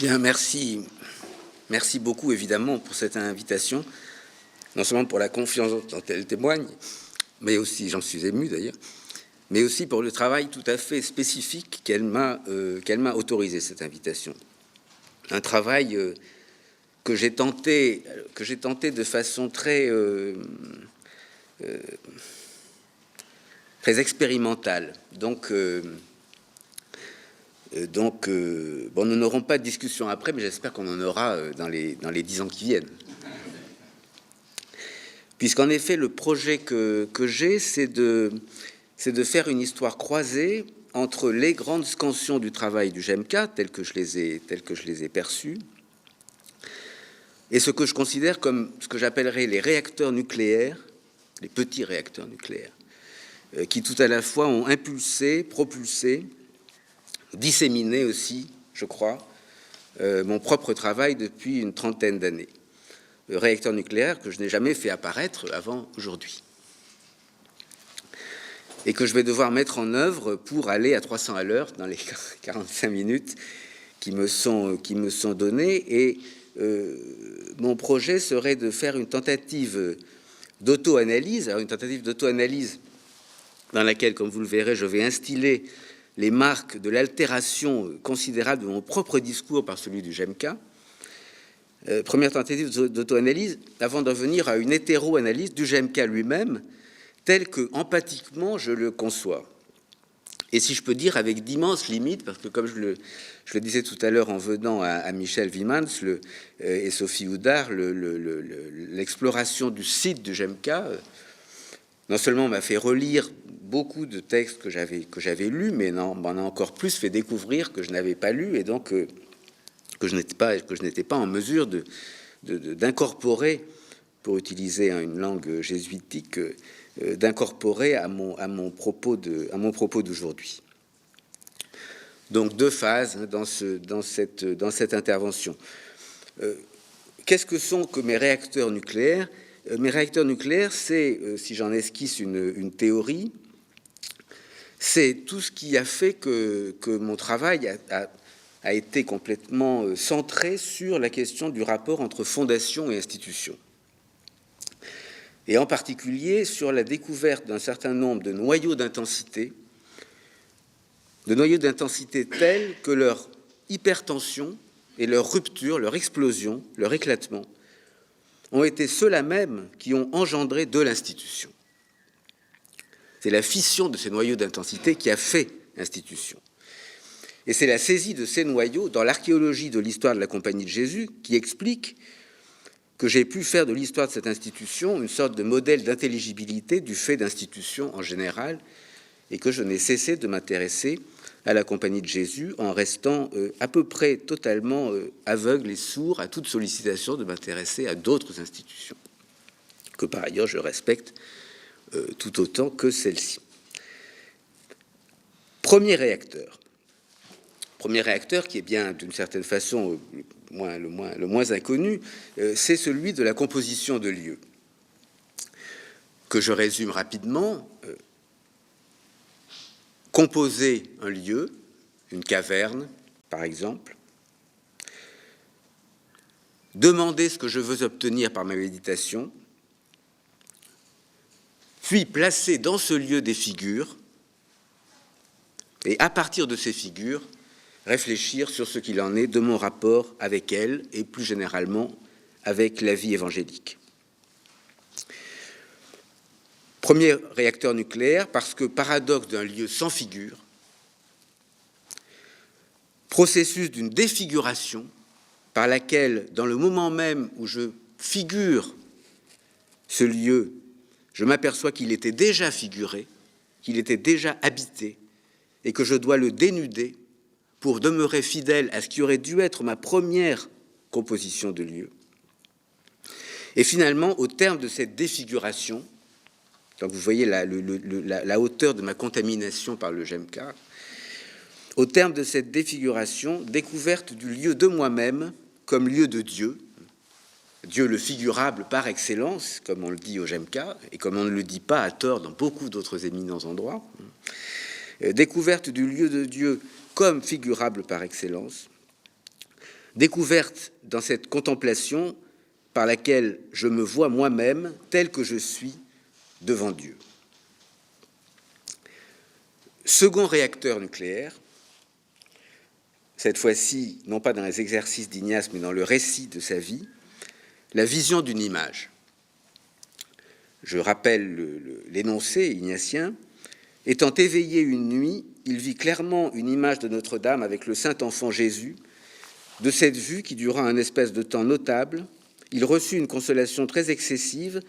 Bien, merci. Merci beaucoup, évidemment, pour cette invitation, non seulement pour la confiance dont elle témoigne, mais aussi, j'en suis ému d'ailleurs, mais aussi pour le travail tout à fait spécifique qu'elle m'a autorisé, cette invitation. Un travail que j'ai tenté de façon très expérimentale. Donc, bon, nous n'aurons pas de discussion après, mais j'espère qu'on en aura dans les 10 ans qui viennent. Puisqu'en effet, le projet que j'ai, c'est de faire une histoire croisée entre les grandes scansions du travail du GEMCA, telles que je les ai perçues, et ce que je considère comme ce que j'appellerais les réacteurs nucléaires, les petits réacteurs nucléaires, qui tout à la fois ont impulsé, propulsé, disséminé aussi, je crois, mon propre travail depuis une trentaine d'années. Réacteur nucléaire que je n'ai jamais fait apparaître avant aujourd'hui. Et que je vais devoir mettre en œuvre pour aller à 300 à l'heure dans les 45 minutes qui me sont données. Et mon projet serait de faire une tentative d'auto-analyse. Alors, une tentative d'auto-analyse dans laquelle, comme vous le verrez, je vais instiller les marques de l'altération considérable de mon propre discours par celui du GEMCA. Première tentative d'auto-analyse, avant d'en venir à une hétéro-analyse du GEMCA lui-même, tel que, empathiquement, je le conçois. Et si je peux dire, avec d'immenses limites, parce que comme je le disais tout à l'heure en venant à Michel Wimans et Sophie Houdard, l'exploration du site du GEMCA, non seulement m'a fait relire beaucoup de textes que j'avais lus, mais m'en a encore plus fait découvrir que je n'avais pas lu, et donc que je n'étais pas en mesure d'incorporer, pour utiliser une langue jésuitique, d'incorporer à mon propos d'aujourd'hui. Donc 2 phases dans cette intervention. Qu'est-ce que sont que mes réacteurs nucléaires ? Mes réacteurs nucléaires, c'est, si j'en esquisse une théorie, c'est tout ce qui a fait que mon travail a été complètement centré sur la question du rapport entre fondation et institution. Et en particulier sur la découverte d'un certain nombre de noyaux d'intensité tels que leur hypertension et leur rupture, leur explosion, leur éclatement ont été ceux-là même qui ont engendré de l'institution. C'est la fission de ces noyaux d'intensité qui a fait l'institution. Et c'est la saisie de ces noyaux dans l'archéologie de l'histoire de la Compagnie de Jésus qui explique que j'ai pu faire de l'histoire de cette institution une sorte de modèle d'intelligibilité du fait d'institutions en général, et que je n'ai cessé de m'intéresser à la Compagnie de Jésus en restant à peu près totalement aveugle et sourd à toute sollicitation de m'intéresser à d'autres institutions, que par ailleurs je respecte tout autant que celle-ci. Premier réacteur qui est bien d'une certaine façon le moins inconnu, c'est celui de la composition de lieux, que je résume rapidement. Composer un lieu, une caverne par exemple, demander ce que je veux obtenir par ma méditation, puis placer dans ce lieu des figures, et à partir de ces figures, réfléchir sur ce qu'il en est de mon rapport avec elles et plus généralement avec la vie évangélique. Premier réacteur nucléaire parce que paradoxe d'un lieu sans figure, processus d'une défiguration par laquelle, dans le moment même où je figure ce lieu, je m'aperçois qu'il était déjà figuré, qu'il était déjà habité et que je dois le dénuder pour demeurer fidèle à ce qui aurait dû être ma première composition de lieu. Et finalement, au terme de cette défiguration, donc vous voyez la hauteur de ma contamination par le GEMCA, au terme de cette défiguration, découverte du lieu de moi-même comme lieu de Dieu, Dieu le figurable par excellence, comme on le dit au GEMCA, et comme on ne le dit pas à tort dans beaucoup d'autres éminents endroits, découverte du lieu de Dieu comme figurable par excellence, Découverte dans cette contemplation par laquelle je me vois moi-même tel que je suis devant Dieu. Second réacteur nucléaire, cette fois-ci, non pas dans les exercices d'Ignace, mais dans le récit de sa vie, la vision d'une image. Je rappelle l'énoncé ignatien. Étant éveillé une nuit, il vit clairement une image de Notre-Dame avec le Saint-Enfant Jésus. De cette vue, qui dura un espèce de temps notable, il reçut une consolation très excessive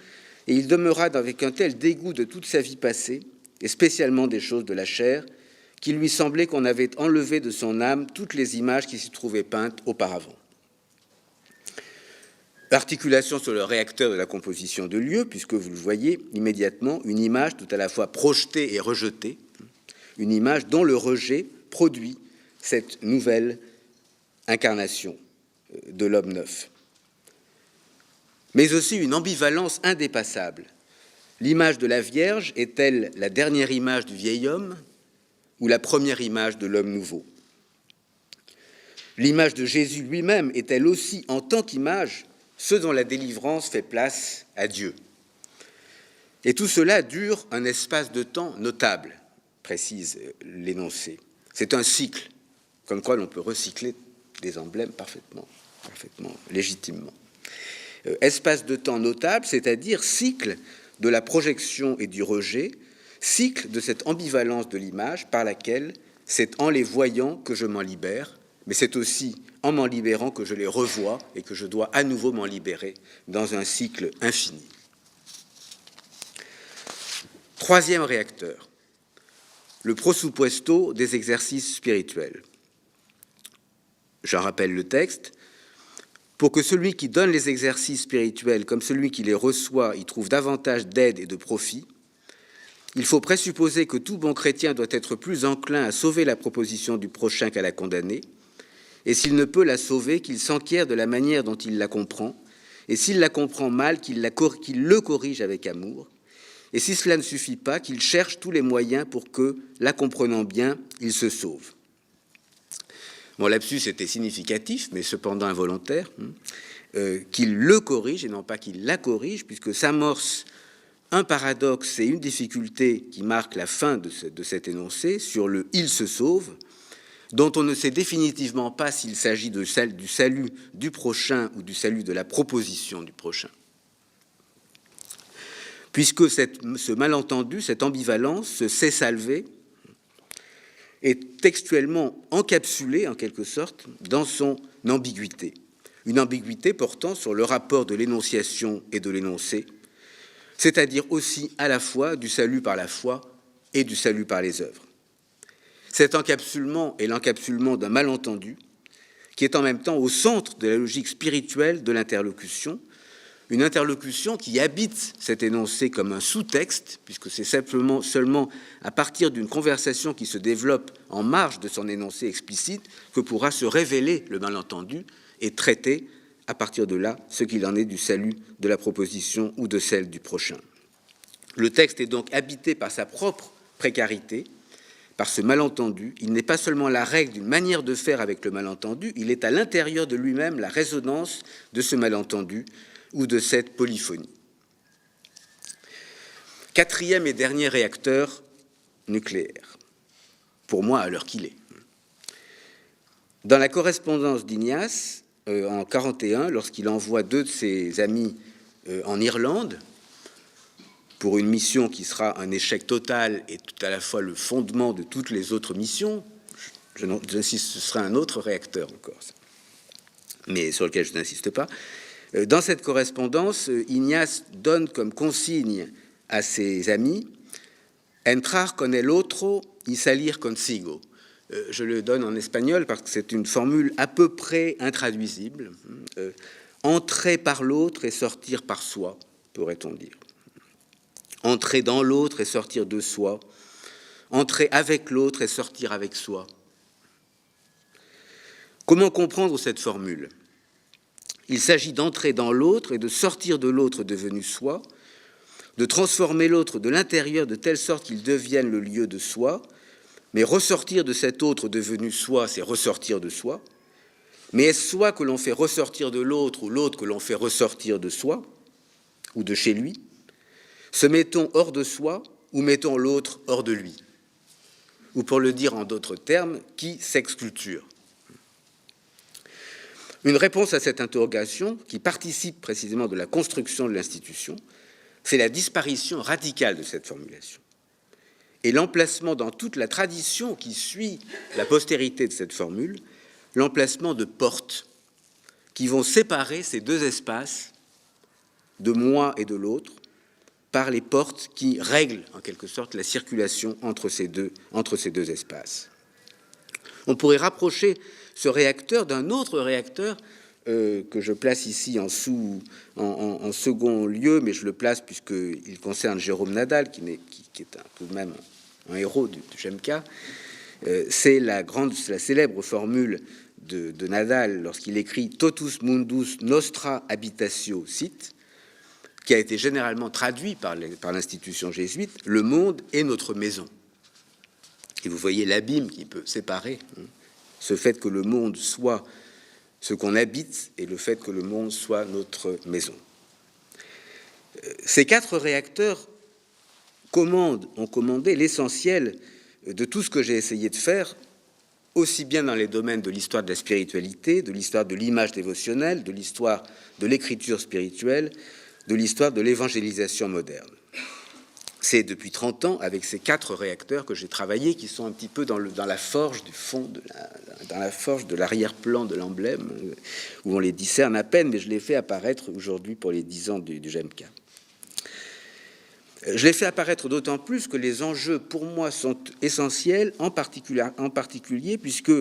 et il demeura avec un tel dégoût de toute sa vie passée, et spécialement des choses de la chair, qu'il lui semblait qu'on avait enlevé de son âme toutes les images qui s'y trouvaient peintes auparavant. Articulation sur le réacteur de la composition de lieu, puisque vous le voyez immédiatement, une image tout à la fois projetée et rejetée, une image dont le rejet produit cette nouvelle incarnation de l'homme neuf. Mais aussi une ambivalence indépassable. L'image de la Vierge est-elle la dernière image du vieil homme ou la première image de l'homme nouveau? L'image de Jésus lui-même est-elle aussi, en tant qu'image, ce dont la délivrance fait place à Dieu? Et tout cela dure un espace de temps notable, précise l'énoncé. C'est un cycle, comme quoi l'on peut recycler des emblèmes parfaitement légitimement. Espace de temps notable, c'est-à-dire cycle de la projection et du rejet, cycle de cette ambivalence de l'image par laquelle c'est en les voyant que je m'en libère, mais c'est aussi en m'en libérant que je les revois et que je dois à nouveau m'en libérer dans un cycle infini. Troisième réacteur, le presupposto des exercices spirituels. Je rappelle le texte. Pour que celui qui donne les exercices spirituels comme celui qui les reçoit y trouve davantage d'aide et de profit, il faut présupposer que tout bon chrétien doit être plus enclin à sauver la proposition du prochain qu'à la condamner, et s'il ne peut la sauver, qu'il s'enquiert de la manière dont il la comprend, et s'il la comprend mal, qu'il le corrige avec amour, et si cela ne suffit pas, qu'il cherche tous les moyens pour que, la comprenant bien, il se sauve. Mon lapsus était significatif, mais cependant involontaire, qu'il le corrige et non pas qu'il la corrige, puisque s'amorce un paradoxe et une difficulté qui marquent la fin de cet énoncé sur le « il se sauve », dont on ne sait définitivement pas s'il s'agit du salut du prochain ou du salut de la proposition du prochain. Puisque ce malentendu, cette ambivalence, ce « c'est salvé », est textuellement encapsulé, en quelque sorte, dans son ambiguïté. Une ambiguïté portant sur le rapport de l'énonciation et de l'énoncé, c'est-à-dire aussi à la fois du salut par la foi et du salut par les œuvres. Cet encapsulement est l'encapsulement d'un malentendu qui est en même temps au centre de la logique spirituelle de l'interlocution, une interlocution qui habite cet énoncé comme un sous-texte, puisque c'est seulement à partir d'une conversation qui se développe en marge de son énoncé explicite que pourra se révéler le malentendu et traiter, à partir de là, ce qu'il en est du salut de la proposition ou de celle du prochain. Le texte est donc habité par sa propre précarité, par ce malentendu. Il n'est pas seulement la règle d'une manière de faire avec le malentendu, il est à l'intérieur de lui-même la résonance de ce malentendu, ou de cette polyphonie. Quatrième et dernier réacteur nucléaire, pour moi à l'heure qu'il est. Dans la correspondance d'Ignace, en 1941, lorsqu'il envoie deux de ses amis en Irlande, pour une mission qui sera un échec total et tout à la fois le fondement de toutes les autres missions, j'insiste, ce sera un autre réacteur encore, mais sur lequel je n'insiste pas. Dans cette correspondance, Ignace donne comme consigne à ses amis « entrar con el otro y salir consigo ». Je le donne en espagnol parce que c'est une formule à peu près intraduisible. Entrer par l'autre et sortir par soi, pourrait-on dire. Entrer dans l'autre et sortir de soi. Entrer avec l'autre et sortir avec soi. Comment comprendre cette formule ? Il s'agit d'entrer dans l'autre et de sortir de l'autre devenu soi, de transformer l'autre de l'intérieur de telle sorte qu'il devienne le lieu de soi, mais ressortir de cet autre devenu soi, c'est ressortir de soi, Mais est-ce soi que l'on fait ressortir de l'autre ou l'autre que l'on fait ressortir de soi ou de chez lui? Se mettons hors de soi ou mettons l'autre hors de lui? Ou pour le dire en d'autres termes, qui s'exculture? Une réponse à cette interrogation, qui participe précisément de la construction de l'institution, c'est la disparition radicale de cette formulation et l'emplacement dans toute la tradition qui suit la postérité de cette formule, l'emplacement de portes qui vont séparer ces deux espaces de moi et de l'autre par les portes qui règlent en quelque sorte la circulation entre ces deux espaces. On pourrait rapprocher ce réacteur d'un autre réacteur que je place ici en second lieu, mais je le place puisqu'il concerne Jérôme Nadal, qui est tout de même un héros du Jemka. C'est la célèbre formule de Nadal lorsqu'il écrit « Totus mundus nostra habitatio sit », qui a été généralement traduit par l'institution jésuite « Le monde est notre maison ». Et vous voyez l'abîme qui peut séparer ce fait que le monde soit ce qu'on habite et le fait que le monde soit notre maison. Ces 4 réacteurs ont commandé l'essentiel de tout ce que j'ai essayé de faire, aussi bien dans les domaines de l'histoire de la spiritualité, de l'histoire de l'image dévotionnelle, de l'histoire de l'écriture spirituelle, de l'histoire de l'évangélisation moderne. C'est depuis 30 ans, avec ces 4 réacteurs que j'ai travaillé, qui sont un petit peu dans la forge du fond, dans la forge de l'arrière-plan de l'emblème, où on les discerne à peine, mais je les fais apparaître aujourd'hui pour les 10 ans du Jemka. Je les fais apparaître d'autant plus que les enjeux, pour moi, sont essentiels, en particulier puisque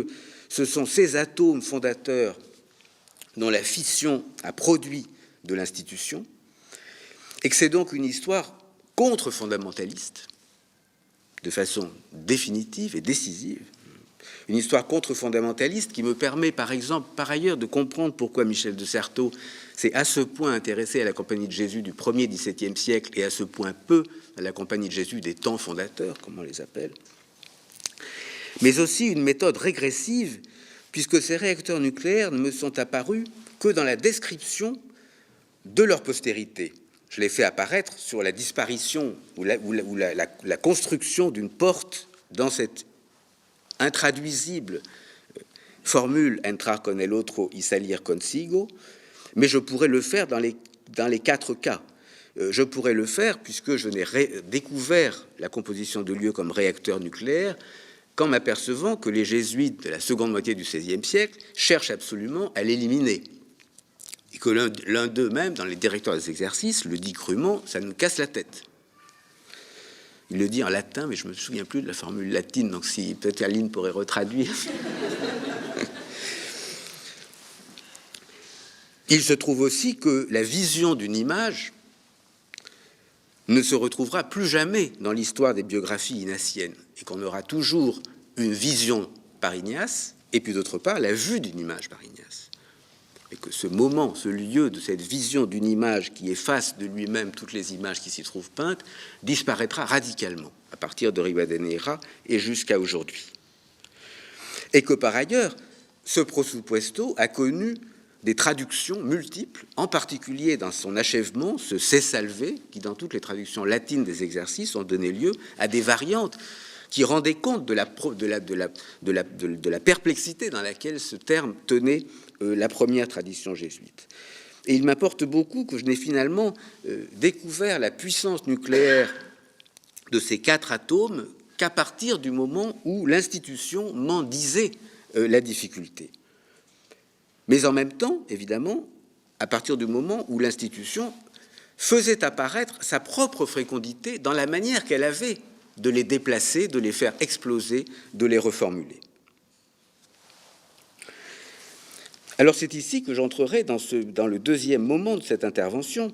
ce sont ces atomes fondateurs dont la fission a produit de l'institution, et que c'est donc une histoire contre-fondamentaliste, de façon définitive et décisive, une histoire contre-fondamentaliste qui me permet, par exemple, par ailleurs, de comprendre pourquoi Michel de Certeau s'est à ce point intéressé à la Compagnie de Jésus du 1er XVIIe siècle et à ce point peu à la Compagnie de Jésus des temps fondateurs, comme on les appelle, mais aussi une méthode régressive, puisque ces réacteurs nucléaires ne me sont apparus que dans la description de leur postérité. Je l'ai fait apparaître sur la disparition ou la construction d'une porte dans cette intraduisible formule entrar con el otro y salir consigo, mais je pourrais le faire dans les 4 cas. Je pourrais le faire puisque je n'ai découvert la composition de lieux comme réacteur nucléaire qu'en m'apercevant que les jésuites de la seconde moitié du XVIe siècle cherchent absolument à l'éliminer. Et que l'un d'eux même, dans les directeurs des exercices, le dit crûment, ça nous casse la tête. Il le dit en latin, mais je ne me souviens plus de la formule latine, donc si peut-être Aline pourrait retraduire. Il se trouve aussi que la vision d'une image ne se retrouvera plus jamais dans l'histoire des biographies ignatiennes, et qu'on aura toujours une vision par Ignace, et puis d'autre part la vue d'une image par Ignace. Et que ce moment, ce lieu de cette vision d'une image qui efface de lui-même toutes les images qui s'y trouvent peintes, disparaîtra radicalement à partir de Rivadeneira et jusqu'à aujourd'hui. Et que par ailleurs, ce presupposto a connu des traductions multiples, en particulier dans son achèvement, ce Se salve, qui dans toutes les traductions latines des exercices ont donné lieu à des variantes qui rendaient compte de la perplexité dans laquelle ce terme tenait la première tradition jésuite. Et il m'importe beaucoup que je n'ai finalement découvert la puissance nucléaire de ces 4 atomes qu'à partir du moment où l'institution m'en disait la difficulté. Mais en même temps, évidemment, à partir du moment où l'institution faisait apparaître sa propre fécondité dans la manière qu'elle avait de les déplacer, de les faire exploser, de les reformuler. Alors c'est ici que j'entrerai dans le deuxième moment de cette intervention,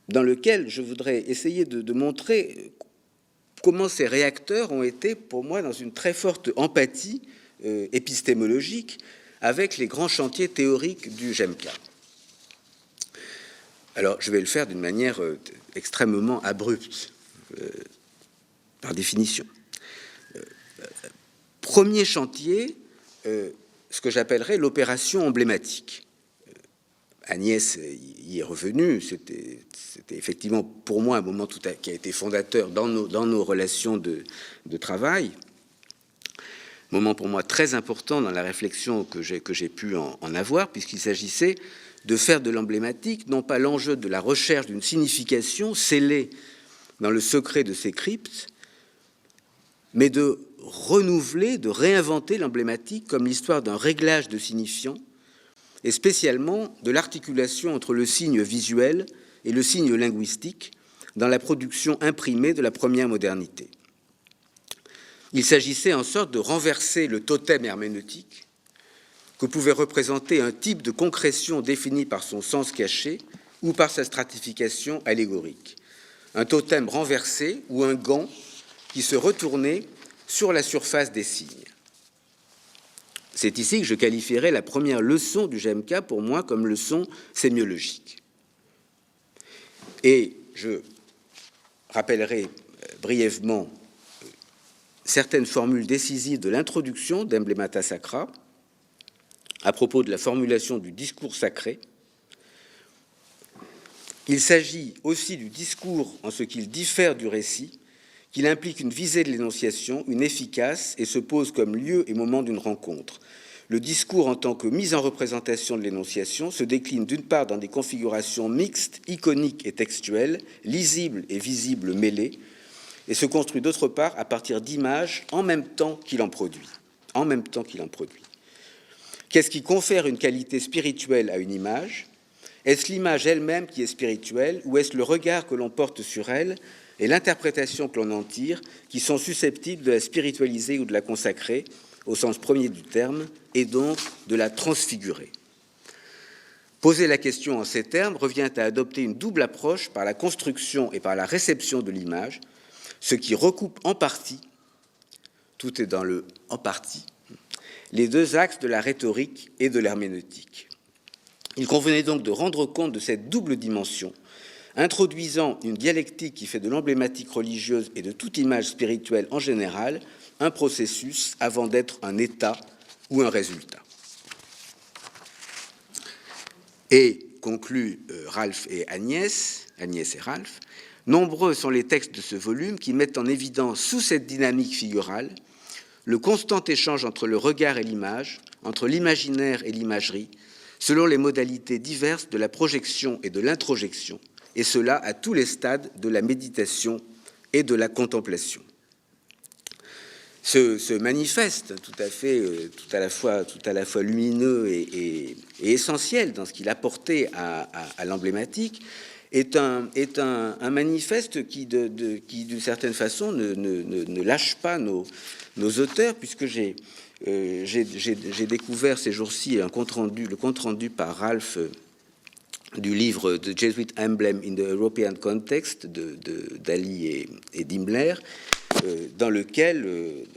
dans lequel je voudrais essayer de montrer comment ces réacteurs ont été, pour moi, dans une très forte empathie épistémologique avec les grands chantiers théoriques du Jemka. Alors, je vais le faire d'une manière extrêmement abrupte, par définition. Premier chantier, ce que j'appellerais l'opération emblématique. Agnès y est revenue, c'était effectivement pour moi un moment qui a été fondateur dans nos relations de travail, moment pour moi très important dans la réflexion que j'ai pu en avoir, puisqu'il s'agissait de faire de l'emblématique non pas l'enjeu de la recherche d'une signification scellée dans le secret de ces cryptes, mais de renouveler, de réinventer l'emblématique comme l'histoire d'un réglage de signifiants, et spécialement de l'articulation entre le signe visuel et le signe linguistique dans la production imprimée de la première modernité. Il s'agissait en sorte de renverser le totem herméneutique que pouvait représenter un type de concrétion défini par son sens caché ou par sa stratification allégorique. Un totem renversé ou un gant qui se retournait sur la surface des signes. C'est ici que je qualifierais la première leçon du GMK pour moi comme leçon sémiologique. Et je rappellerai brièvement certaines formules décisives de l'introduction d'Emblemata Sacra à propos de la formulation du discours sacré. Il s'agit aussi du discours en ce qu'il diffère du récit, qu'il implique une visée de l'énonciation, une efficace, et se pose comme lieu et moment d'une rencontre. Le discours, en tant que mise en représentation de l'énonciation, se décline d'une part dans des configurations mixtes, iconiques et textuelles, lisibles et visibles mêlées, et se construit d'autre part à partir d'images en même temps qu'il en produit. Qu'est-ce qui confère une qualité spirituelle à une image? Est-ce l'image elle-même qui est spirituelle, ou est-ce le regard que l'on porte sur elle et l'interprétation que l'on en tire qui sont susceptibles de la spiritualiser ou de la consacrer, au sens premier du terme, et donc de la transfigurer? Poser la question en ces termes revient à adopter une double approche par la construction et par la réception de l'image, ce qui recoupe en partie, tout est dans le « en partie », les deux axes de la rhétorique et de l'herméneutique. Il convenait donc de rendre compte de cette double dimension, introduisant une dialectique qui fait de l'emblématique religieuse et de toute image spirituelle en général un processus avant d'être un état ou un résultat. Et, concluent Ralph et Agnès et Ralph, nombreux sont les textes de ce volume qui mettent en évidence, sous cette dynamique figurale, le constant échange entre le regard et l'image, entre l'imaginaire et l'imagerie, selon les modalités diverses de la projection et de l'introjection, et cela à tous les stades de la méditation et de la contemplation. Ce manifeste tout à la fois lumineux et essentiel dans ce qu'il apportait à l'emblématique est un manifeste qui, d'une certaine façon, ne lâche pas nos auteurs, puisque j'ai découvert ces jours-ci le compte rendu par Ralph du livre The Jesuit Emblem in the European Context d'Ali et d'Himmler, dans lequel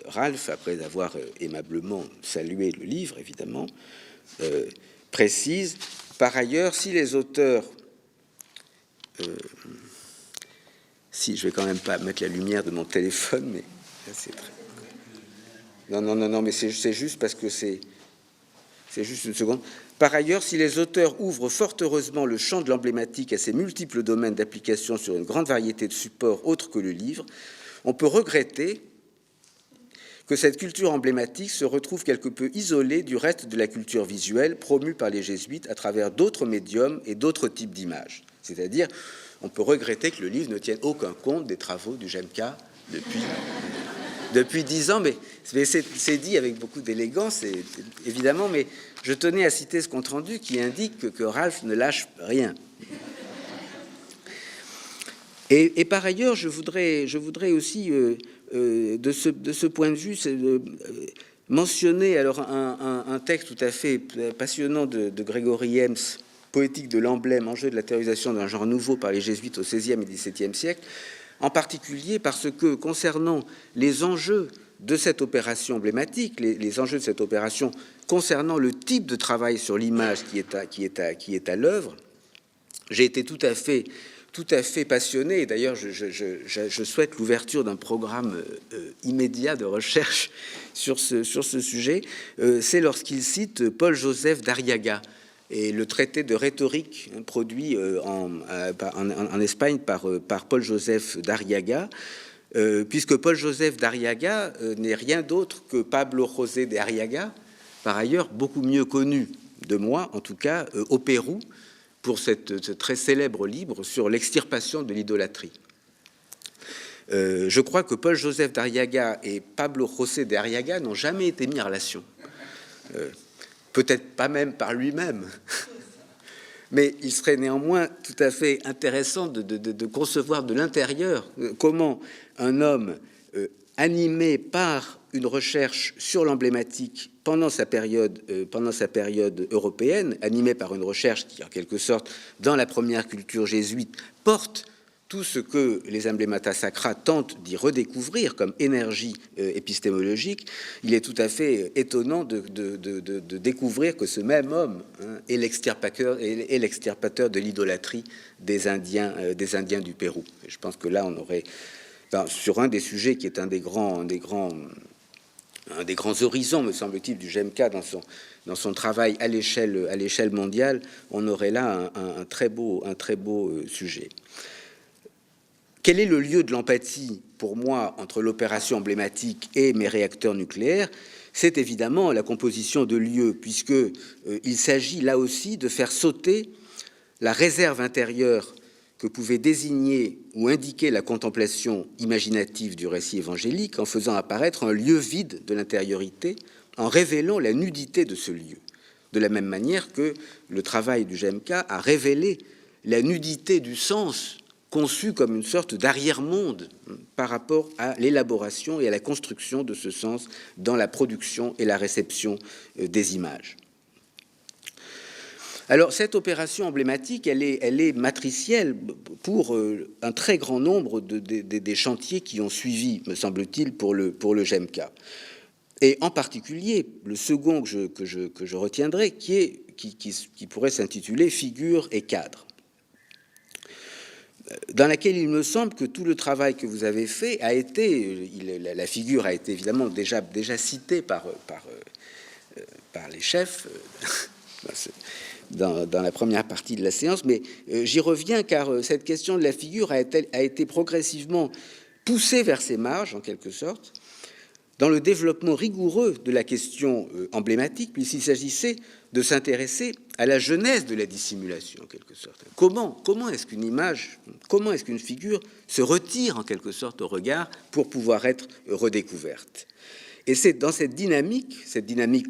Ralph, après avoir aimablement salué le livre, évidemment, précise, par ailleurs, si les auteurs... si je vais quand même pas mettre la lumière de mon téléphone, mais là, c'est très... Non, mais c'est juste parce que c'est juste une seconde. Par ailleurs, si les auteurs ouvrent fort heureusement le champ de l'emblématique à ses multiples domaines d'application sur une grande variété de supports autres que le livre, on peut regretter que cette culture emblématique se retrouve quelque peu isolée du reste de la culture visuelle promue par les jésuites à travers d'autres médiums et d'autres types d'images. C'est-à-dire, on peut regretter que le livre ne tienne aucun compte des travaux du GMK depuis 10 ans, mais c'est dit avec beaucoup d'élégance, évidemment, mais je tenais à citer ce compte-rendu qui indique que Ralph ne lâche rien. Et par ailleurs, je voudrais aussi, de ce point de vue, mentionner alors un texte tout à fait passionnant de Gregory Hems, Poétique de l'emblème, enjeu de la théorisation d'un genre nouveau par les jésuites au XVIe et XVIIe siècle, en particulier parce que, concernant les enjeux de cette opération emblématique, les enjeux de cette opération concernant le type de travail sur l'image qui est à l'œuvre, j'ai été tout à fait tout à fait passionné, et d'ailleurs je souhaite l'ouverture d'un programme immédiat de recherche sur ce sujet, c'est lorsqu'il cite Paul-Joseph d'Arriaga et le traité de rhétorique produit en Espagne par Paul-Joseph d'Arriaga, puisque Paul-Joseph d'Arriaga n'est rien d'autre que Pablo José de Arriaga, par ailleurs beaucoup mieux connu de moi, en tout cas au Pérou, pour ce très célèbre livre sur l'extirpation de l'idolâtrie. Je crois que Paul-Joseph d'Arriaga et Pablo José de Arriaga n'ont jamais été mis en relation. Peut-être pas même par lui-même. Mais il serait néanmoins tout à fait intéressant de concevoir de l'intérieur comment un homme animé par une recherche sur l'emblématique pendant sa période européenne, animé par une recherche qui, en quelque sorte, dans la première culture jésuite, porte tout ce que les emblemata sacra tentent d'y redécouvrir comme énergie épistémologique. Il est tout à fait étonnant de découvrir que ce même homme est l'extirpateur de l'idolâtrie des Indiens du Pérou. Et je pense que là, on aurait, sur un des sujets qui est un des grands horizons, me semble-t-il, du GEMCA dans son travail à l'échelle mondiale, on aurait là un très beau sujet. Quel est le lieu de l'empathie, pour moi, entre l'opération emblématique et mes réacteurs nucléaires? C'est évidemment la composition de lieux, puisqu'il s'agit là aussi de faire sauter la réserve intérieure que pouvait désigner ou indiquer la contemplation imaginative du récit évangélique en faisant apparaître un lieu vide de l'intériorité, en révélant la nudité de ce lieu. De la même manière que le travail du GEMCA a révélé la nudité du sens conçu comme une sorte d'arrière-monde par rapport à l'élaboration et à la construction de ce sens dans la production et la réception des images. Alors, cette opération emblématique, elle est matricielle pour un très grand nombre des chantiers qui ont suivi, me semble-t-il, pour le GEMCA. Et en particulier, le second que je retiendrai, qui pourrait s'intituler « Figure et cadre », dans laquelle il me semble que tout le travail que vous avez fait a été, la figure a été évidemment déjà citée par les chefs dans la première partie de la séance, mais j'y reviens car cette question de la figure a été progressivement poussée vers ses marges, en quelque sorte, dans le développement rigoureux de la question emblématique, puisqu'il s'agissait de s'intéresser à la genèse de la dissimulation, en quelque sorte. Comment est-ce qu'une image, comment est-ce qu'une figure se retire, en quelque sorte, au regard pour pouvoir être redécouverte? Et c'est dans cette dynamique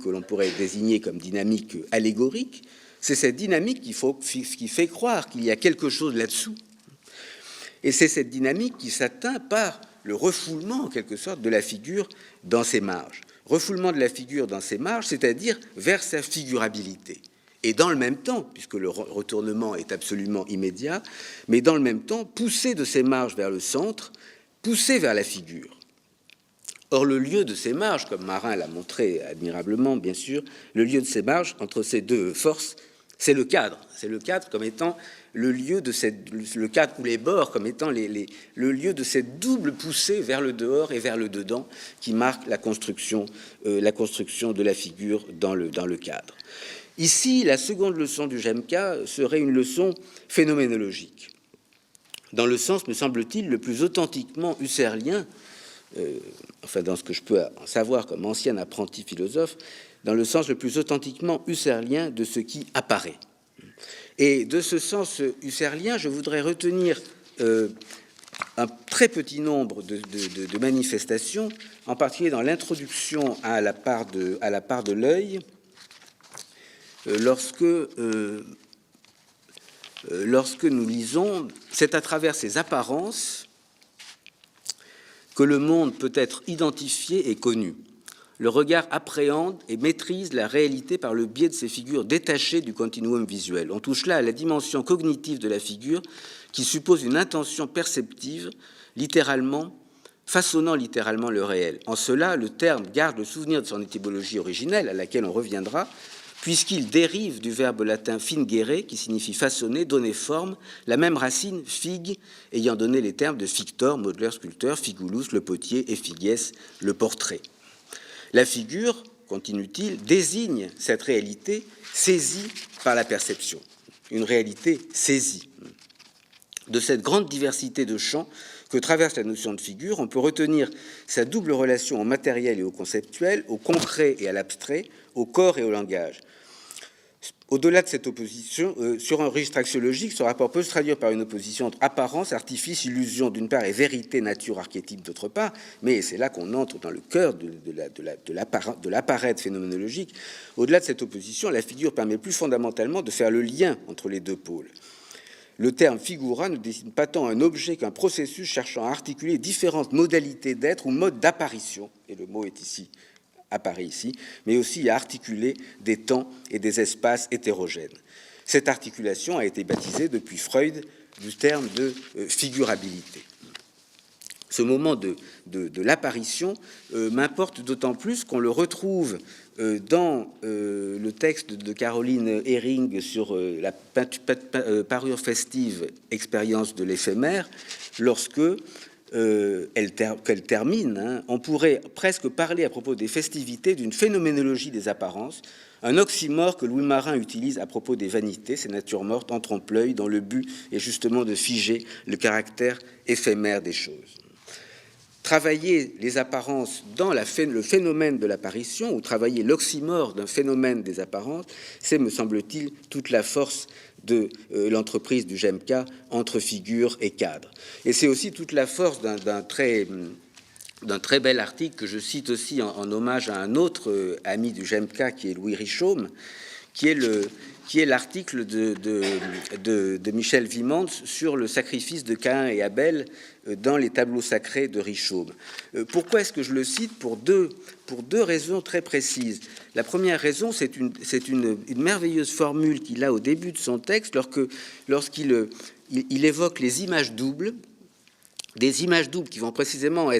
que l'on pourrait désigner comme dynamique allégorique, c'est cette dynamique qui fait croire qu'il y a quelque chose là-dessous. Et c'est cette dynamique qui s'atteint par le refoulement, en quelque sorte, de la figure dans ses marges. Refoulement de la figure dans ses marges, c'est-à-dire vers sa figurabilité. Et dans le même temps, puisque le retournement est absolument immédiat, mais dans le même temps, pousser de ses marges vers le centre, pousser vers la figure. Or, le lieu de ces marges, comme Marin l'a montré admirablement, bien sûr, le lieu de ces marges entre ces deux forces, c'est le cadre. C'est le cadre comme étant le lieu de le cadre ou les bords comme étant le lieu de cette double poussée vers le dehors et vers le dedans qui marque la construction de la figure dans le cadre. Ici, la seconde leçon du GEMCA serait une leçon phénoménologique, dans le sens, me semble-t-il, le plus authentiquement husserlien, enfin dans ce que je peux en savoir comme ancien apprenti philosophe, dans le sens le plus authentiquement husserlien de ce qui apparaît. Et de ce sens husserlien, je voudrais retenir un très petit nombre de manifestations, en particulier dans l'introduction à la part de l'œil, lorsque nous lisons, c'est à travers ces apparences que le monde peut être identifié et connu. Le regard appréhende et maîtrise la réalité par le biais de ces figures détachées du continuum visuel. On touche là à la dimension cognitive de la figure qui suppose une intention perceptive, façonnant littéralement le réel. En cela, le terme garde le souvenir de son étymologie originelle, à laquelle on reviendra, puisqu'il dérive du verbe latin fingere, qui signifie façonner, donner forme, la même racine fig, ayant donné les termes de fictor, modeleur, sculpteur, figulus, le potier, et figies, le portrait. La figure, continue-t-il, désigne cette réalité saisie par la perception, une réalité saisie. De cette grande diversité de champs que traverse la notion de figure, on peut retenir sa double relation au matériel et au conceptuel, au concret et à l'abstrait, au corps et au langage. Au-delà de cette opposition, sur un registre axiologique, ce rapport peut se traduire par une opposition entre apparence, artifice, illusion d'une part et vérité, nature, archétype d'autre part, mais c'est là qu'on entre dans le cœur de l'appareil phénoménologique. Au-delà de cette opposition, la figure permet plus fondamentalement de faire le lien entre les deux pôles. Le terme figura ne désigne pas tant un objet qu'un processus cherchant à articuler différentes modalités d'être ou modes d'apparition, et le mot est ici apparaît ici, mais aussi à articuler des temps et des espaces hétérogènes. Cette articulation a été baptisée depuis Freud du terme de figurabilité. Ce moment de l'apparition m'importe d'autant plus qu'on le retrouve dans le texte de Caroline Herring sur la parure festive expérience de l'éphémère, lorsque qu'elle termine, on pourrait presque parler à propos des festivités d'une phénoménologie des apparences, un oxymore que Louis Marin utilise à propos des vanités, ces natures mortes en trompe-l'œil, dont le but est justement de figer le caractère éphémère des choses. Travailler les apparences dans le phénomène de l'apparition, ou travailler l'oxymore d'un phénomène des apparences, c'est, me semble-t-il, toute la force de l'entreprise du GEMCA entre figure et cadre. Et c'est aussi toute la force d'un très bel article que je cite aussi en hommage à un autre ami du GEMCA, qui est Louis Richaume, qui est l'article de Michel Vimans sur le sacrifice de Caïn et Abel dans les tableaux sacrés de Richaume. Pourquoi est-ce que je le cite? Pour deux raisons très précises. La première raison, c'est une merveilleuse formule qu'il a au début de son texte, lorsqu'il évoque les images doubles, des images doubles qui vont précisément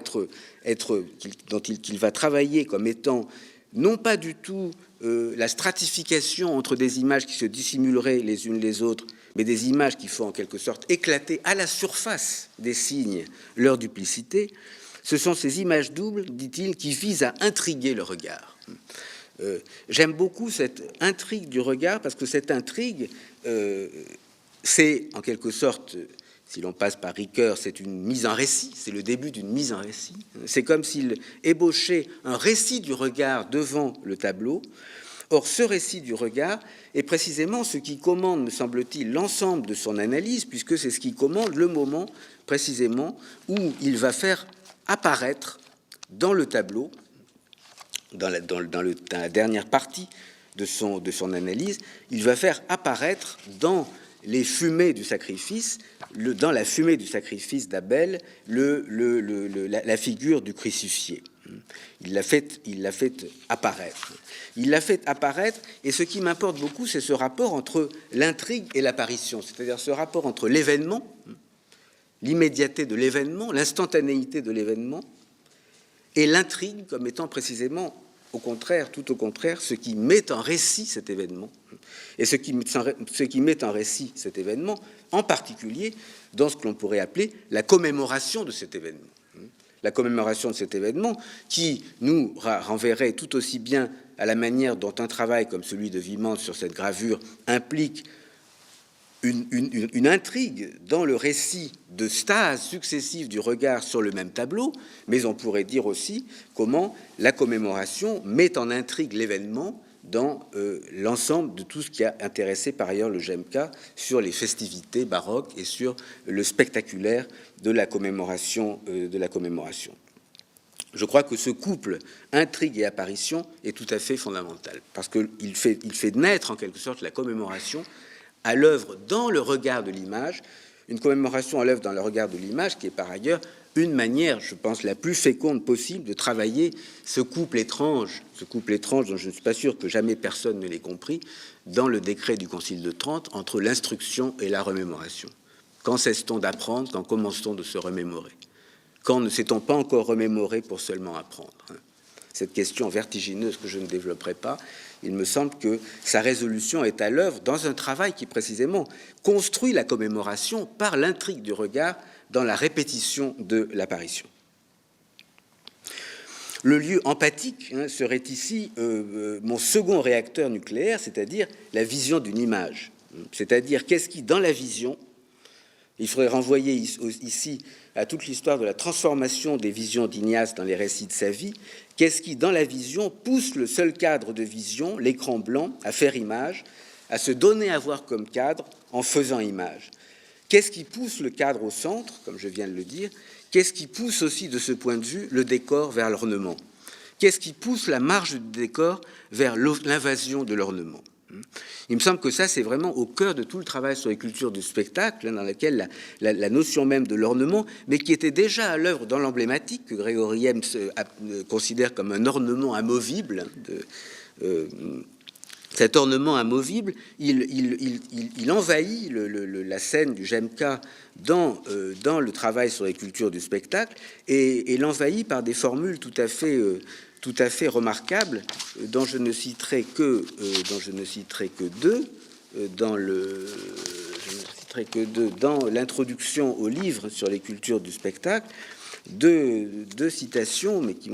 qu'il va travailler comme étant non pas du tout la stratification entre des images qui se dissimuleraient les unes les autres, mais des images qui font en quelque sorte éclater à la surface des signes leur duplicité. Ce sont ces images doubles, dit-il, qui visent à intriguer le regard. J'aime beaucoup cette intrigue du regard, parce que cette intrigue, c'est en quelque sorte, si l'on passe par Ricoeur, c'est une mise en récit, c'est le début d'une mise en récit. C'est comme s'il ébauchait un récit du regard devant le tableau. Or, ce récit du regard est précisément ce qui commande, me semble-t-il, l'ensemble de son analyse, puisque c'est ce qui commande le moment, précisément, où il va faire apparaître dans le tableau, dans la dernière partie de son analyse, il va faire apparaître dans les fumées du sacrifice, dans la fumée du sacrifice d'Abel, la figure du crucifié. Il l'a fait apparaître. Il l'a fait apparaître, et ce qui m'importe beaucoup, c'est ce rapport entre l'intrigue et l'apparition, c'est-à-dire ce rapport entre l'événement, l'immédiateté de l'événement, l'instantanéité de l'événement, et l'intrigue comme étant précisément, tout au contraire, ce qui met en récit cet événement. Et ce qui met en récit cet événement, en particulier dans ce que l'on pourrait appeler la commémoration de cet événement. La commémoration de cet événement qui nous renverrait tout aussi bien à la manière dont un travail comme celui de Vimans sur cette gravure implique une intrigue dans le récit de stases successives du regard sur le même tableau, mais on pourrait dire aussi comment la commémoration met en intrigue l'événement dans l'ensemble de tout ce qui a intéressé par ailleurs le GEMCA sur les festivités baroques et sur le spectaculaire de la commémoration. Je crois que ce couple intrigue et apparition est tout à fait fondamental, parce qu'il fait naître en quelque sorte la commémoration à l'œuvre dans le regard de l'image, une commémoration à l'œuvre dans le regard de l'image qui est par ailleurs une manière, je pense, la plus féconde possible de travailler ce couple étrange dont je ne suis pas sûr que jamais personne ne l'ait compris, dans le décret du Concile de Trente, entre l'instruction et la remémoration. Quand cesse-t-on d'apprendre? Quand commence-t-on de se remémorer? Quand ne s'est-on pas encore remémoré pour seulement apprendre? cette question vertigineuse que je ne développerai pas, il me semble que sa résolution est à l'œuvre dans un travail qui, précisément, construit la commémoration par l'intrigue du regard dans la répétition de l'apparition. Le lieu empathique serait ici mon second réacteur nucléaire, c'est-à-dire la vision d'une image. C'est-à-dire qu'est-ce qui, dans la vision, il faudrait renvoyer ici à toute l'histoire de la transformation des visions d'Ignace dans les récits de sa vie, qu'est-ce qui, dans la vision, pousse le seul cadre de vision, l'écran blanc, à faire image, à se donner à voir comme cadre en faisant image. Qu'est-ce qui pousse le cadre au centre, comme je viens de le dire? Qu'est-ce qui pousse aussi, de ce point de vue, le décor vers l'ornement? Qu'est-ce qui pousse la marge du décor vers l'invasion de l'ornement? Il me semble que ça, c'est vraiment au cœur de tout le travail sur les cultures du spectacle, dans laquelle la notion même de l'ornement, mais qui était déjà à l'œuvre dans l'emblématique, que Gregory Hemmes considère comme un ornement amovible, cet ornement amovible, il envahit la scène du Jemka dans le travail sur les cultures du spectacle, et l'envahit par des formules tout à fait remarquables, dont je ne citerai que deux, dans l'introduction au livre sur les cultures du spectacle, deux citations, mais qui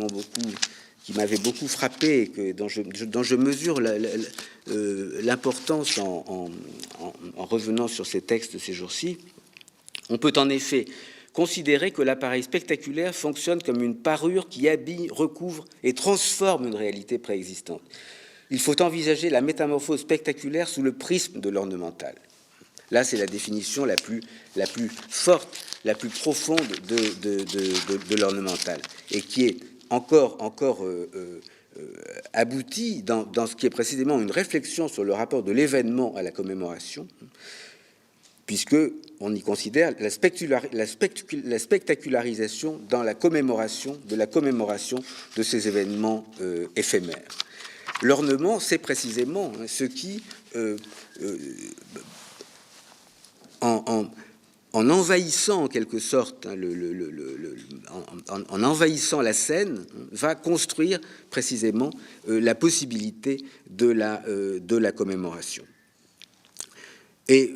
m'avaient beaucoup frappé, et dont je mesure l'importance en revenant sur ces textes ces jours-ci. On peut en effet considérer que l'appareil spectaculaire fonctionne comme une parure qui habille, recouvre et transforme une réalité préexistante. Il faut envisager la métamorphose spectaculaire sous le prisme de l'ornemental. Là, c'est la définition la plus forte, la plus profonde de l'ornemental, et qui est encore aboutie dans ce qui est précisément une réflexion sur le rapport de l'événement à la commémoration, puisque on y considère la spectacularisation dans la commémoration de ces événements éphémères. L'ornement, c'est précisément ce qui, en envahissant en quelque sorte, en envahissant la scène, va construire précisément la possibilité de la commémoration. Et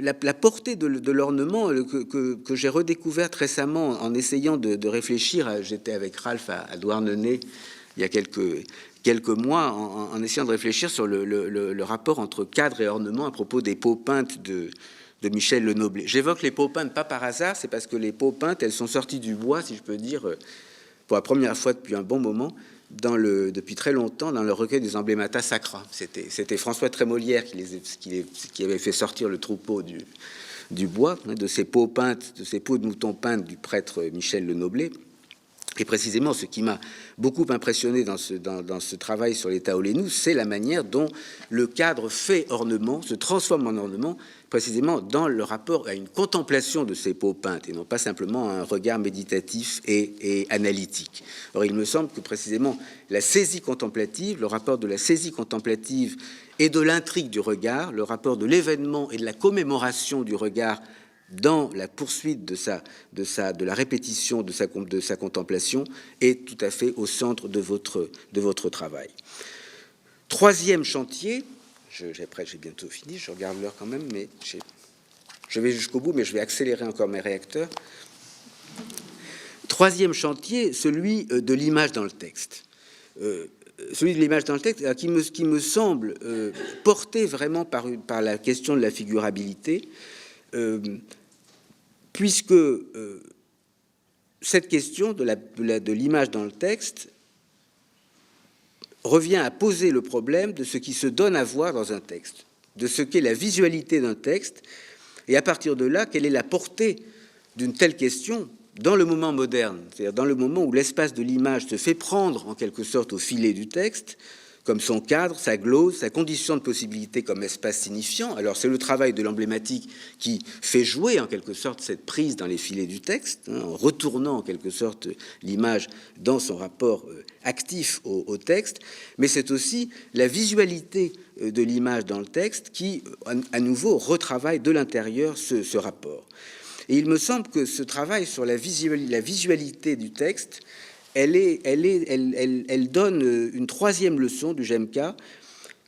la portée de l'ornement que j'ai redécouverte récemment en essayant de réfléchir, j'étais avec Ralph à Douarnenez il y a quelques mois, en essayant de réfléchir sur le rapport entre cadre et ornement à propos des peaux peintes de Michel Lenoblet. J'évoque les peaux peintes pas par hasard, c'est parce que les peaux peintes, elles sont sorties du bois, si je peux dire, pour la première fois depuis un bon moment, depuis très longtemps, dans le recueil des Emblemata Sacra. C'était François Trémolière qui avait fait sortir le troupeau du bois, de ces peaux peintes, de ces peaux de mouton peintes du prêtre Michel Lenoblet. Et précisément, ce qui m'a beaucoup impressionné dans ce travail sur les Taolénous, c'est la manière dont le cadre fait ornement, se transforme en ornement, précisément dans le rapport à une contemplation de ces peaux peintes, et non pas simplement un regard méditatif et analytique. Or, il me semble que précisément la saisie contemplative, le rapport de la saisie contemplative et de l'intrigue du regard, le rapport de l'événement et de la commémoration du regard dans la poursuite de la répétition de sa contemplation, est tout à fait au centre de votre travail. Troisième chantier, j'ai bientôt fini, je regarde l'heure quand même, mais je vais jusqu'au bout, mais je vais accélérer encore mes réacteurs. Troisième chantier, celui de l'image dans le texte. Celui de l'image dans le texte, qui me semble porté vraiment par la question de la figurabilité, puisque cette question de l'image dans le texte revient à poser le problème de ce qui se donne à voir dans un texte, de ce qu'est la visualité d'un texte, et à partir de là, quelle est la portée d'une telle question dans le moment moderne, c'est-à-dire dans le moment où l'espace de l'image se fait prendre en quelque sorte au filet du texte, comme son cadre, sa glose, sa condition de possibilité comme espace signifiant. Alors c'est le travail de l'emblématique qui fait jouer en quelque sorte cette prise dans les filets du texte, en retournant en quelque sorte l'image dans son rapport actif au texte, mais c'est aussi la visualité de l'image dans le texte qui, à nouveau, retravaille de l'intérieur ce rapport. Et il me semble que ce travail sur la visualité du texte elle donne une troisième leçon du JMK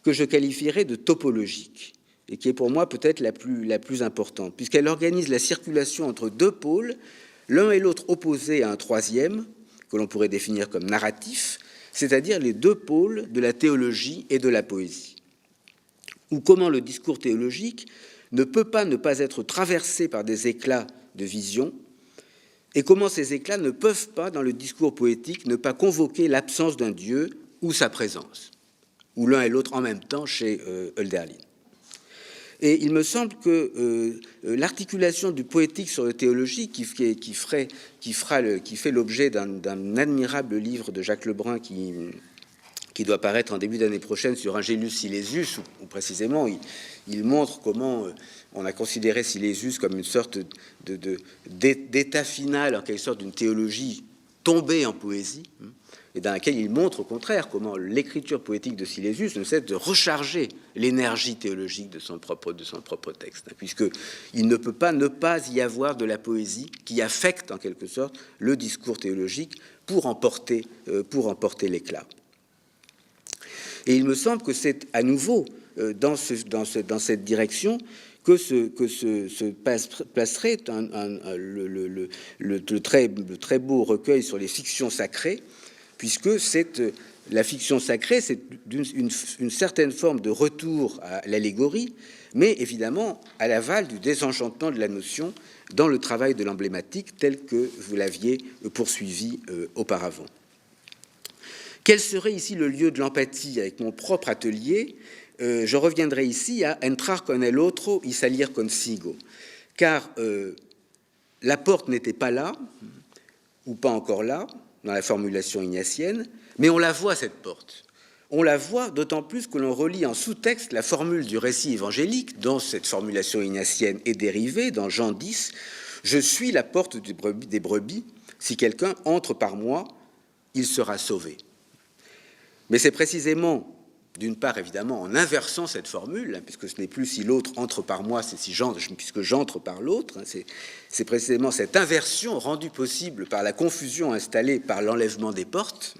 que je qualifierais de topologique, et qui est pour moi peut-être la plus importante, puisqu'elle organise la circulation entre deux pôles, l'un et l'autre opposés à un troisième, que l'on pourrait définir comme narratif, c'est-à-dire les deux pôles de la théologie et de la poésie. Ou comment le discours théologique ne peut pas ne pas être traversé par des éclats de vision, et comment ces éclats ne peuvent pas, dans le discours poétique, ne pas convoquer l'absence d'un Dieu ou sa présence, ou l'un et l'autre en même temps chez Hölderlin. Et il me semble que l'articulation du poétique sur le théologique, qui fait l'objet d'un admirable livre de Jacques Lebrun qui doit paraître en début d'année prochaine sur Angelus Silesius, où précisément il montre comment on a considéré Silesius comme une sorte d'état final, en quelque sorte d'une théologie tombée en poésie, et dans laquelle il montre au contraire comment l'écriture poétique de Silesius ne cesse de recharger l'énergie théologique de son propre texte, puisqu'il ne peut pas ne pas y avoir de la poésie qui affecte en quelque sorte le discours théologique pour en porter l'éclat. Et il me semble que c'est à nouveau dans cette direction que se placerait le très beau recueil sur les fictions sacrées, puisque la fiction sacrée, c'est une certaine forme de retour à l'allégorie, mais évidemment à l'aval du désenchantement de la notion dans le travail de l'emblématique tel que vous l'aviez poursuivi auparavant. Quel serait ici le lieu de l'empathie avec mon propre atelier? Je reviendrai ici à entrar con el otro y salir consigo, car la porte n'était pas là, ou pas encore là, dans la formulation ignatienne, mais on la voit, cette porte. On la voit d'autant plus que l'on relit en sous-texte la formule du récit évangélique, dont cette formulation ignatienne est dérivée, dans Jean 10, « Je suis la porte des brebis, si quelqu'un entre par moi, il sera sauvé ». Mais c'est précisément, d'une part, évidemment, en inversant cette formule, puisque ce n'est plus si l'autre entre par moi, c'est puisque j'entre par l'autre, c'est précisément cette inversion rendue possible par la confusion installée par l'enlèvement des portes,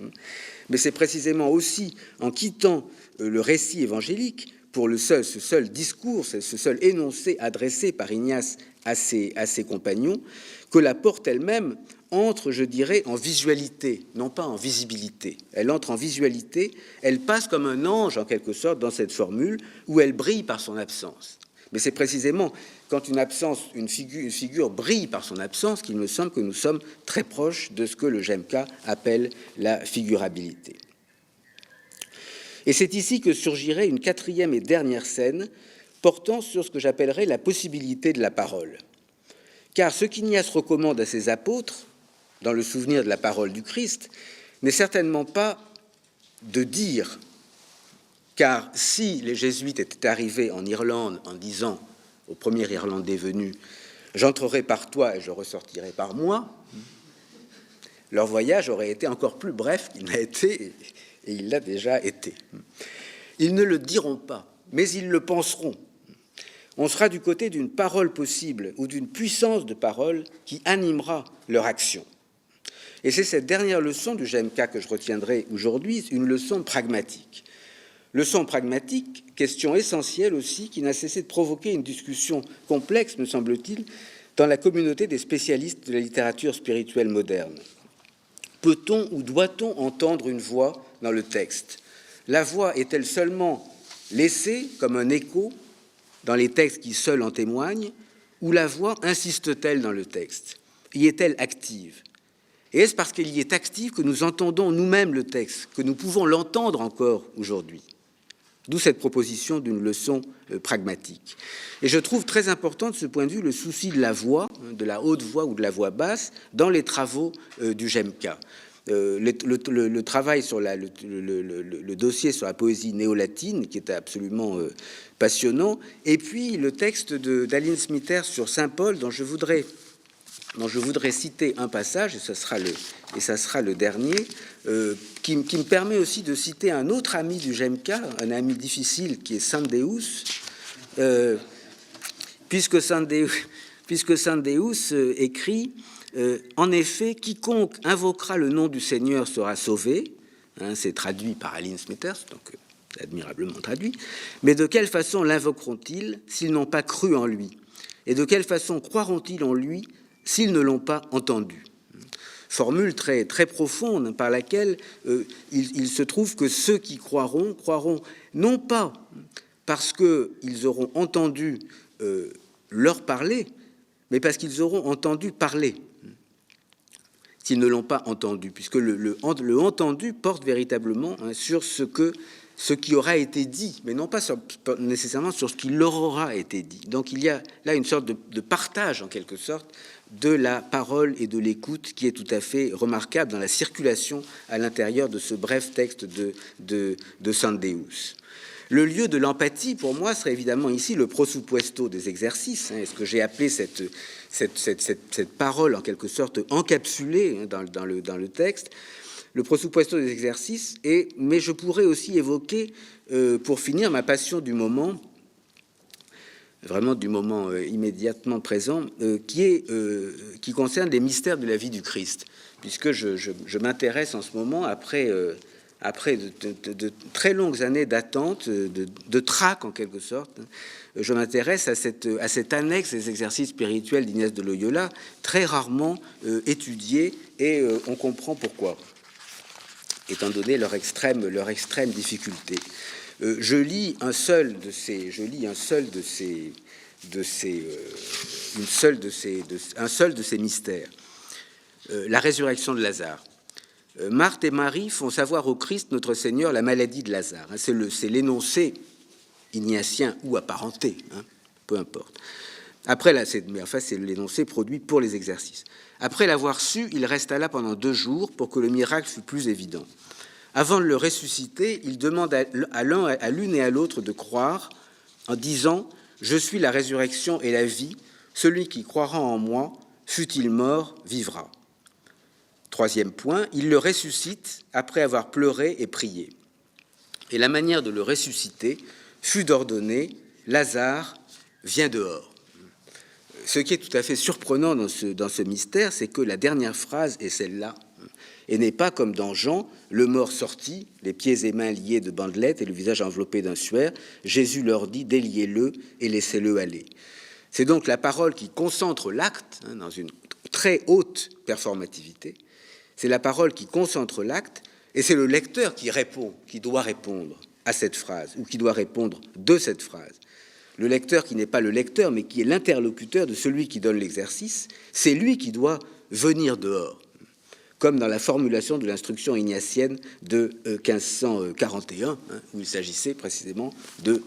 mais c'est précisément aussi en quittant le récit évangélique pour ce seul discours, ce seul énoncé adressé par Ignace à ses compagnons, que la porte elle-même entre, je dirais, en visualité, non pas en visibilité. Elle entre en visualité, elle passe comme un ange, en quelque sorte, dans cette formule, où elle brille par son absence. Mais c'est précisément quand une figure brille par son absence qu'il me semble que nous sommes très proches de ce que le JMK appelle la figurabilité. Et c'est ici que surgirait une quatrième et dernière scène portant sur ce que j'appellerais la possibilité de la parole. Car ce qu'Ignace recommande à ses apôtres, dans le souvenir de la parole du Christ, n'est certainement pas de dire, car si les jésuites étaient arrivés en Irlande en disant au premier Irlandais venu « J'entrerai par toi et je ressortirai par moi », leur voyage aurait été encore plus bref qu'il n'a été, et il l'a déjà été. Ils ne le diront pas, mais ils le penseront. On sera du côté d'une parole possible ou d'une puissance de parole qui animera leur action. Et c'est cette dernière leçon du JMK que je retiendrai aujourd'hui, une leçon pragmatique. Leçon pragmatique, question essentielle aussi, qui n'a cessé de provoquer une discussion complexe, me semble-t-il, dans la communauté des spécialistes de la littérature spirituelle moderne. Peut-on ou doit-on entendre une voix dans le texte? La voix est-elle seulement laissée comme un écho dans les textes qui seuls en témoignent, ou la voix insiste-t-elle dans le texte? Y est-elle active? Et est-ce parce qu'elle y est active que nous entendons nous-mêmes le texte, que nous pouvons l'entendre encore aujourd'hui? D'où cette proposition d'une leçon pragmatique. Et je trouve très important de ce point de vue le souci de la voix, de la haute voix ou de la voix basse, dans les travaux du JMK. Le travail sur le dossier sur la poésie néo-latine, qui était absolument passionnant, et puis le texte d'Aline Smithers sur Saint Paul, dont je voudrais citer un passage, et ça sera le dernier, qui me permet aussi de citer un autre ami du JMK, un ami difficile, qui est Sandeus, puisque puisque Saint Deus écrit en effet, quiconque invoquera le nom du Seigneur sera sauvé. C'est traduit par Aline Smethurst, donc admirablement traduit. Mais de quelle façon l'invoqueront-ils s'ils n'ont pas cru en lui? Et de quelle façon croiront-ils en lui s'ils ne l'ont pas entendu? Formule très, très profonde par laquelle il se trouve que ceux qui croiront non pas parce qu'ils auront entendu leur parler, mais parce qu'ils auront entendu parler, s'ils ne l'ont pas entendu, puisque le entendu porte véritablement sur ce qui aura été dit, mais non pas nécessairement sur ce qui leur aura été dit. Donc il y a là une sorte de partage, en quelque sorte, de la parole et de l'écoute qui est tout à fait remarquable dans la circulation à l'intérieur de ce bref texte de Saint Deus. Le lieu de l'empathie, pour moi, serait évidemment ici le prosupuesto des exercices, ce que j'ai appelé cette parole, en quelque sorte, encapsulée dans le texte, le prosupuesto des exercices, mais je pourrais aussi évoquer, pour finir, ma passion du moment, vraiment du moment immédiatement présent, qui concerne les mystères de la vie du Christ, puisque je m'intéresse en ce moment, après de très longues années d'attente, de trac en quelque sorte, je m'intéresse à cette annexe des exercices spirituels d'Ignaz de Loyola, très rarement étudiée, et on comprend pourquoi, étant donné leur extrême difficulté. Je lis un seul de ces mystères, la résurrection de Lazare. Marthe et Marie font savoir au Christ notre Seigneur la maladie de Lazare. C'est l'énoncé ignatien ou apparenté, peu importe. C'est l'énoncé produit pour les exercices. Après l'avoir su, il resta là pendant 2 jours pour que le miracle fût plus évident. Avant de le ressusciter, il demande à l'une et à l'autre de croire en disant « Je suis la résurrection et la vie, celui qui croira en moi, fût-il mort, vivra ». 3e point, il le ressuscite après avoir pleuré et prié. Et la manière de le ressusciter fut d'ordonner « Lazare, viens dehors ». Ce qui est tout à fait surprenant dans ce mystère, c'est que la dernière phrase est celle-là, et n'est pas comme dans Jean, le mort sortit, les pieds et mains liés de bandelettes et le visage enveloppé d'un suaire. Jésus leur dit, déliez-le et laissez-le aller. C'est donc la parole qui concentre l'acte, dans une très haute performativité. C'est la parole qui concentre l'acte, et c'est le lecteur qui doit répondre à cette phrase, ou qui doit répondre de cette phrase. Le lecteur qui n'est pas le lecteur, mais qui est l'interlocuteur de celui qui donne l'exercice, c'est lui qui doit venir dehors, comme dans la formulation de l'instruction ignatienne de 1541, où il s'agissait précisément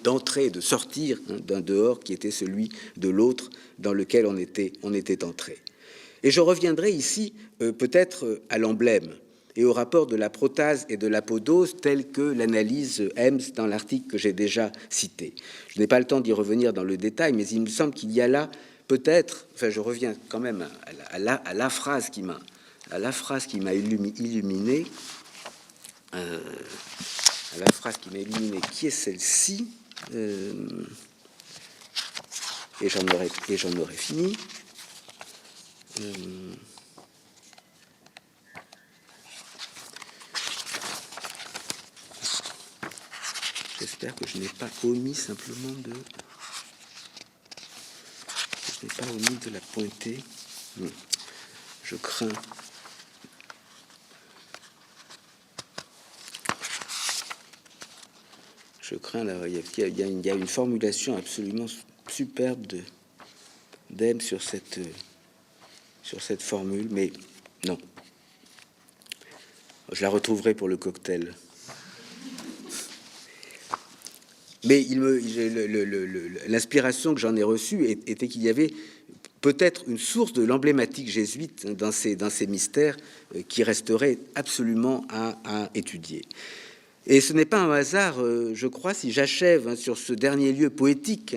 d'entrer, de sortir d'un dehors qui était celui de l'autre dans lequel on était entré. Et je reviendrai ici peut-être à l'emblème et au rapport de la protase et de l'apodose tel que l'analyse Hems dans l'article que j'ai déjà cité. Je n'ai pas le temps d'y revenir dans le détail, mais il me semble qu'il y a là peut-être, je reviens quand même à la phrase qui m'a illuminé, qui est celle-ci, et j'en aurai fini. J'espère que je n'ai pas omis simplement de la pointer. Je crains. Il y a une formulation absolument superbe d'Em sur cette formule, mais non. Je la retrouverai pour le cocktail. Mais l'inspiration que j'en ai reçue était qu'il y avait peut-être une source de l'emblématique jésuite dans ces mystères qui resterait absolument à étudier. Et ce n'est pas un hasard, je crois, si j'achève sur ce dernier lieu poétique,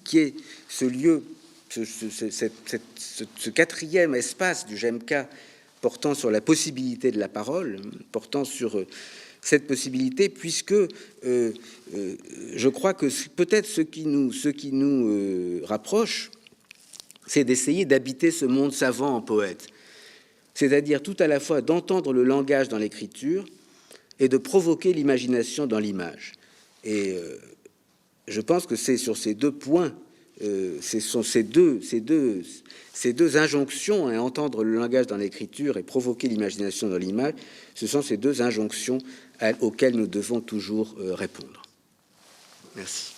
qui est ce lieu, ce 4e espace du Jemka portant sur la possibilité de la parole, portant sur cette possibilité, puisque je crois que peut-être ce qui nous rapproche, c'est d'essayer d'habiter ce monde savant en poète, c'est-à-dire tout à la fois d'entendre le langage dans l'écriture et de provoquer l'imagination dans l'image. Et je pense que c'est sur ces deux points, ce sont ces deux injonctions, hein, entendre le langage dans l'écriture et provoquer l'imagination dans l'image, ce sont ces deux injonctions auxquelles nous devons toujours répondre. Merci.